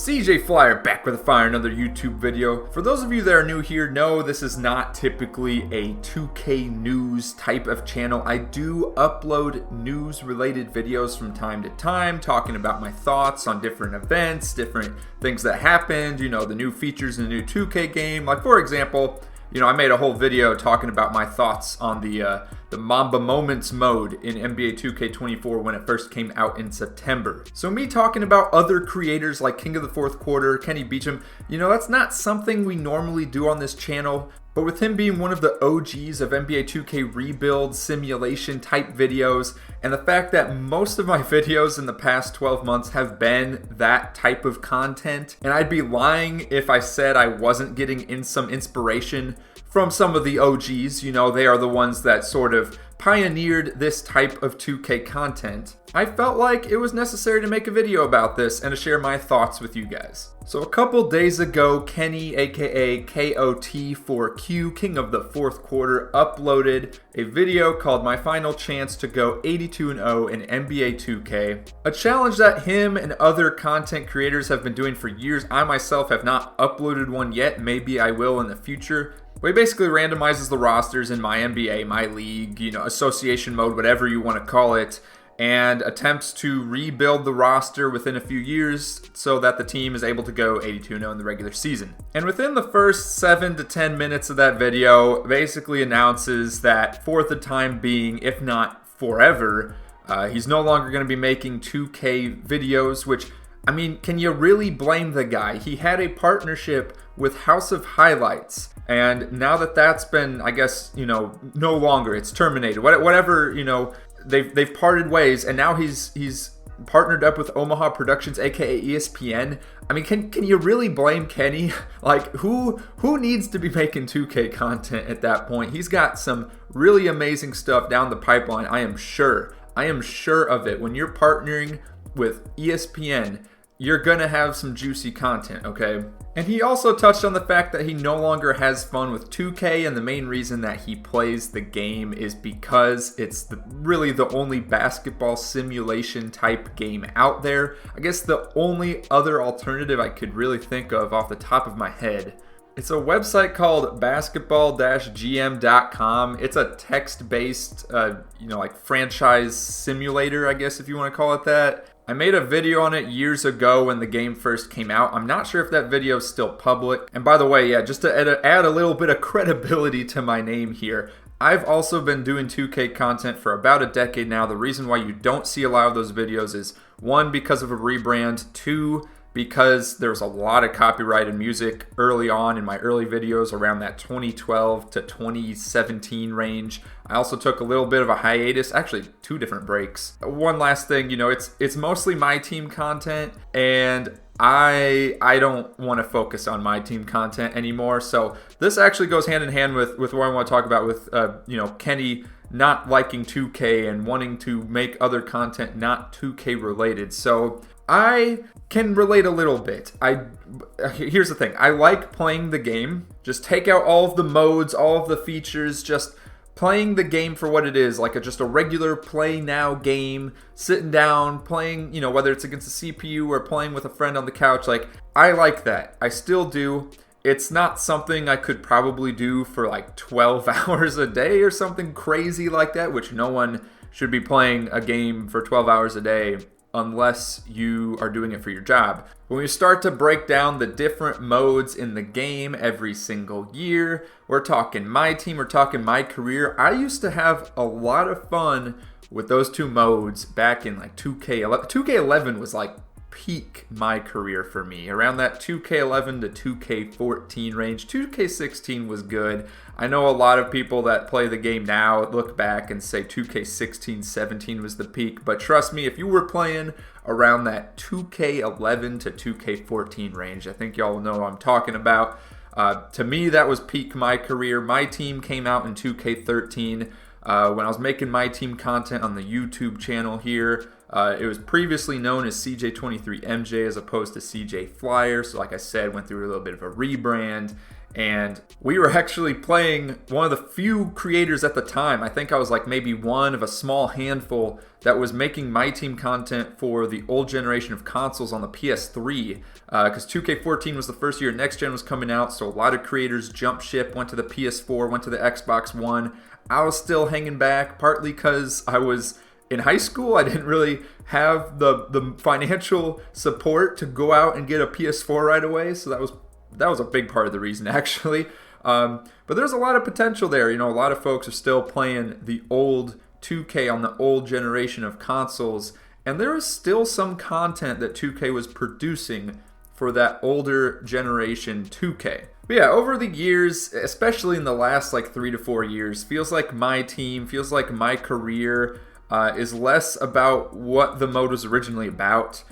CJ Flyer back with a fire, another YouTube video. For those of you that are new here, no, this is not typically a 2K news type of channel. I do upload news related videos from time to time, talking about my thoughts on different events, different things that happened, you know, the new features in the new 2K game. Like for example, you know, I made a whole video talking about my thoughts on the Mamba Moments mode in NBA 2K24 when it first came out in September. So me talking about other creators like King of the Fourth Quarter, Kenny Beecham, you know, that's not something we normally do on this channel. But with him being one of the OGs of NBA 2K rebuild simulation type videos, and the fact that most of my videos in the past 12 months have been that type of content, and I'd be lying if I said I wasn't getting some inspiration from some of the OGs, you know, they are the ones that sort of pioneered this type of 2K content. I felt like it was necessary to make a video about this and to share my thoughts with you guys. So a couple days ago, Kenny, aka KOT4Q, King of the Fourth Quarter, uploaded a video called My Final Chance to Go 82-0 in NBA 2K. A challenge that him and other content creators have been doing for years. I myself have not uploaded one yet, maybe I will in the future. But he basically randomizes the rosters in my NBA, my league, you know, association mode, whatever you want to call it, and attempts to rebuild the roster within a few years so that the team is able to go 82-0 in the regular season. And within the first 7 to 10 minutes of that video, basically announces that for the time being, if not forever, he's no longer going to be making 2K videos, which, I mean, can you really blame the guy? He had a partnership with House of Highlights, and now that that's been, I guess, you know, no longer, it's terminated, whatever, you know, they've parted ways, and now he's partnered up with Omaha Productions, aka ESPN. I mean, can you really blame Kenny? Like, who needs to be making 2K content at that point? He's got some really amazing stuff down the pipeline. I am sure of it. When you're partnering with ESPN, you're gonna have some juicy content, okay? And he also touched on the fact that he no longer has fun with 2K, and the main reason that he plays the game is because it's really the only basketball simulation type game out there. I guess the only other alternative I could really think of off the top of my head, it's a website called basketball-gm.com. It's a text-based, you know, like franchise simulator, I guess if you want to call it that. I made a video on it years ago when the game first came out. I'm not sure if that video is still public. And by the way, yeah, just to add a little bit of credibility to my name here, I've also been doing 2K content for about a decade now. The reason why you don't see a lot of those videos is, one, because of a rebrand, two, because there's a lot of copyrighted music early on in my early videos around that 2012 to 2017 range. I also took a little bit of a hiatus, actually 2 different breaks. One last thing, you know, it's mostly my team content, and I don't want to focus on my team content anymore. So this actually goes hand in hand with what I want to talk about with, you know, Kenny not liking 2K and wanting to make other content not 2K related. So I can relate a little bit. Here's the thing. I like playing the game. Just take out all of the modes, all of the features, just playing the game for what it is, like just a regular play now game, sitting down, playing, you know, whether it's against a CPU or playing with a friend on the couch. Like, I like that. I still do. It's not something I could probably do for like 12 hours a day or something crazy like that, which no one should be playing a game for 12 hours a day unless you are doing it for your job. When we start to break down the different modes in the game every single year, we're talking my team, we're talking my career. I used to have a lot of fun with those 2 modes back in like 2K11. 2K11 was like peak my career for me, around that 2K11 to 2K14 range. 2K16 was good. I know a lot of people that play the game now look back and say 2K16, 17 was the peak, but trust me, if you were playing around that 2K11 to 2K14 range, I think y'all know what I'm talking about. To me, that was peak my career. My team came out in 2K13 when I was making my team content on the YouTube channel here. It was previously known as CJ23MJ as opposed to CJ Flyer. So like I said, went through a little bit of a rebrand. And we were actually playing one of the few creators at the time. I think I was like maybe one of a small handful that was making My Team content for the old generation of consoles on the PS3. Because 2K14 was the first year Next Gen was coming out, so a lot of creators jumped ship, went to the PS4, went to the Xbox One. I was still hanging back, partly because I was in high school. I didn't really have the financial support to go out and get a PS4 right away, so that was a big part of the reason, actually. But there's a lot of potential there. You know, a lot of folks are still playing the old 2K on the old generation of consoles, and there is still some content that 2K was producing for that older generation 2K. But yeah, over the years, especially in the last like 3 to 4 years, feels like My Team, feels like my career is less about what the mode was originally about.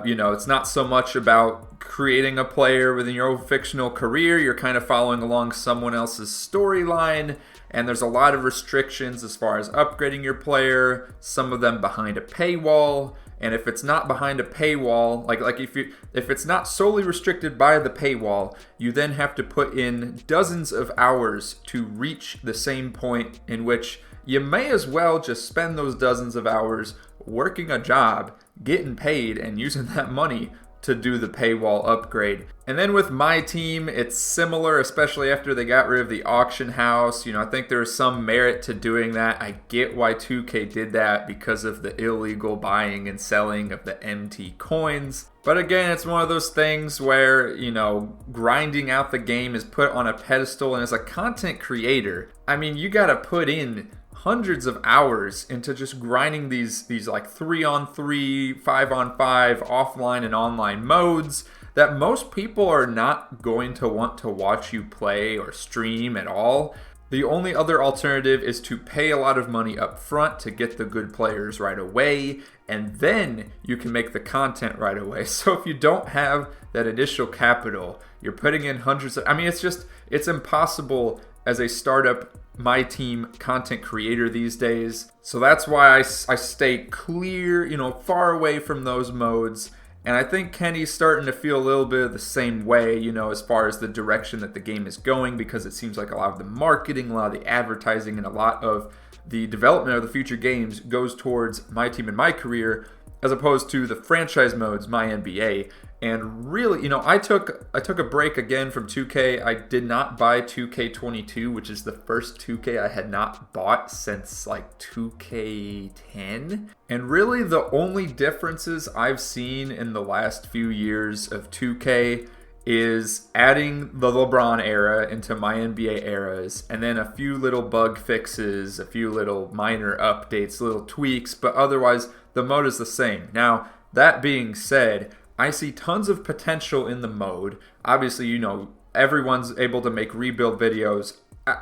You know, it's not so much about creating a player within your own fictional career. You're kind of following along someone else's storyline, and there's a lot of restrictions as far as upgrading your player, some of them behind a paywall. And if it's not behind a paywall, like if it's not solely restricted by the paywall, you then have to put in dozens of hours to reach the same point, in which you may as well just spend those dozens of hours working a job, getting paid, and using that money to do the paywall upgrade. And then with My Team, it's similar, especially after they got rid of the auction house. You know, I think there's some merit to doing that. I get why 2K did that because of the illegal buying and selling of the MT coins. But again, it's one of those things where, you know, grinding out the game is put on a pedestal, and as a content creator, I mean, you gotta put in hundreds of hours into just grinding these like 3-on-3, 5-on-5 offline and online modes that most people are not going to want to watch you play or stream at all. The only other alternative is to pay a lot of money up front to get the good players right away, and then you can make the content right away. So if you don't have that initial capital, you're putting in hundreds of, I mean, it's impossible as a startup My Team content creator these days. So that's why I stay clear, you know, far away from those modes. And I think Kenny's starting to feel a little bit of the same way, you know, as far as the direction that the game is going, because it seems like a lot of the marketing, a lot of the advertising, and a lot of the development of the future games goes towards My Team and My Career, as opposed to the franchise modes, My NBA. And really, you know, I took a break again from 2K. I did not buy 2K22, which is the first 2K I had not bought since like 2K10. And really the only differences I've seen in the last few years of 2K is adding the LeBron era into My NBA eras, and then a few little bug fixes, a few little minor updates, little tweaks, but otherwise the mode is the same. Now, that being said, I see tons of potential in the mode. Obviously, you know, everyone's able to make rebuild videos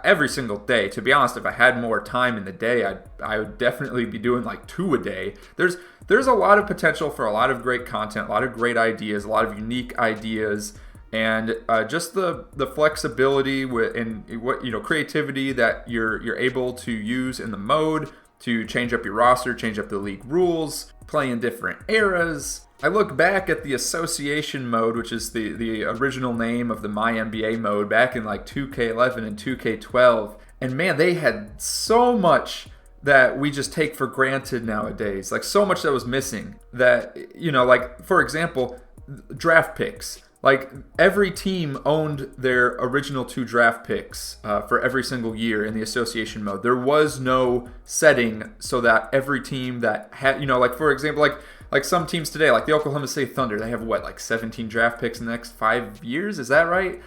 every single day. To be honest, if I had more time in the day, I would definitely be doing like 2 a day. There's a lot of potential for a lot of great content, a lot of great ideas, a lot of unique ideas, and just the flexibility and what, you know, creativity that you're able to use in the mode to change up your roster, change up the league rules, play in different eras. I look back at the association mode, which is the original name of the My NBA mode back in like 2K11 and 2K12, and man, they had so much that we just take for granted nowadays, like so much that was missing that, you know, like for example, draft picks. Like every team owned their original 2 draft picks for every single year in the association mode. There was no setting so that every team that had, you know, like for example, like some teams today, like the Oklahoma City Thunder, they have what, like 17 draft picks in the next 5 years? Is that right?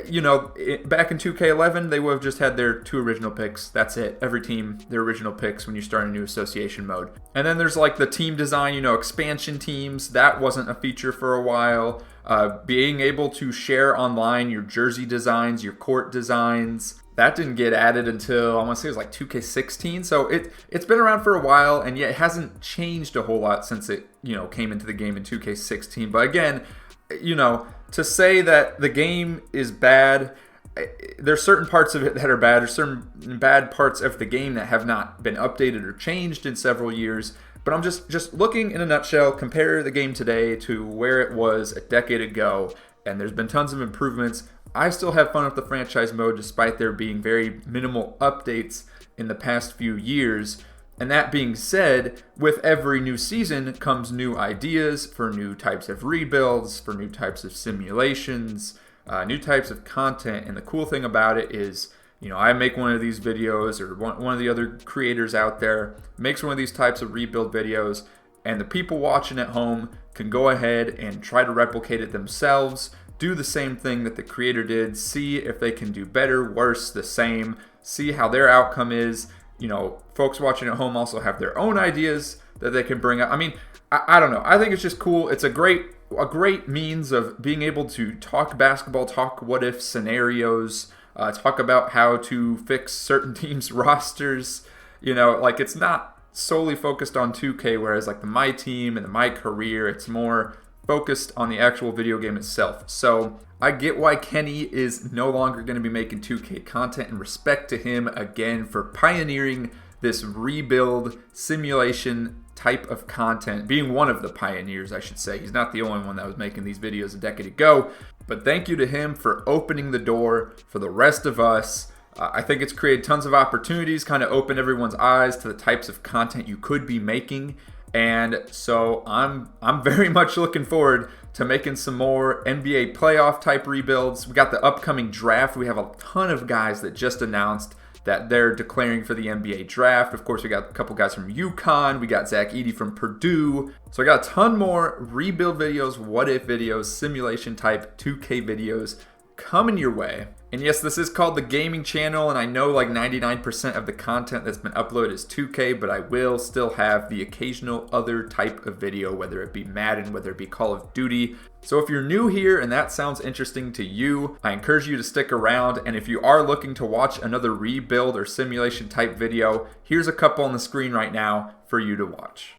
You know, back in 2K11, they would have just had their 2 original picks. That's it. Every team, their original picks when you start a new association mode. And then there's like the team design, you know, expansion teams. That wasn't a feature for a while. Being able to share online your jersey designs, your court designs, that didn't get added until, I want to say it was like 2K16. So it's been around for a while, and yet it hasn't changed a whole lot since it, you know, came into the game in 2K16. But again, you know, to say that the game is bad, there's certain parts of it that are bad. There's certain bad parts of the game that have not been updated or changed in several years. But I'm just looking in a nutshell, compare the game today to where it was a decade ago, and there's been tons of improvements I still have fun with the franchise mode despite there being very minimal updates in the past few years. And that being said, with every new season comes new ideas for new types of rebuilds, for new types of simulations, new types of content. And the cool thing about it is, I make one of these videos, or one of the other creators out there makes one of these types of rebuild videos, and the people watching at home can go ahead and try to replicate it themselves, do the same thing that the creator did, see if they can do better, worse, the same, see how their outcome is. Folks watching at home also have their own ideas that they can bring up. I mean, I don't know. I think it's just cool. It's a great means of being able to talk basketball, talk what-if scenarios, talk about how to fix certain teams' rosters. It's not solely focused on 2K, whereas like the My Team and the My Career, it's more focused on the actual video game itself. So I get why Kenny is no longer going to be making 2K content, and respect to him again for pioneering this rebuild simulation type of content, being one of the pioneers, I should say. He's not the only one that was making these videos a decade ago, but thank you to him for opening the door for the rest of us. I think it's created tons of opportunities, kind of opened everyone's eyes to the types of content you could be making. And so I'm very much looking forward to making some more NBA playoff type rebuilds. We got the upcoming draft. We have a ton of guys that just announced that they're declaring for the NBA draft. Of course, we got a couple guys from UConn. We got Zach Edey from Purdue. So I got a ton more rebuild videos, what if videos, simulation type 2K videos coming your way. And yes, this is called the gaming channel, and I know like 99% of the content that's been uploaded is 2K, but I will still have the occasional other type of video, whether it be Madden, whether it be Call of Duty. So if you're new here and that sounds interesting to you, I encourage you to stick around. And if you are looking to watch another rebuild or simulation type video, here's a couple on the screen right now for you to watch.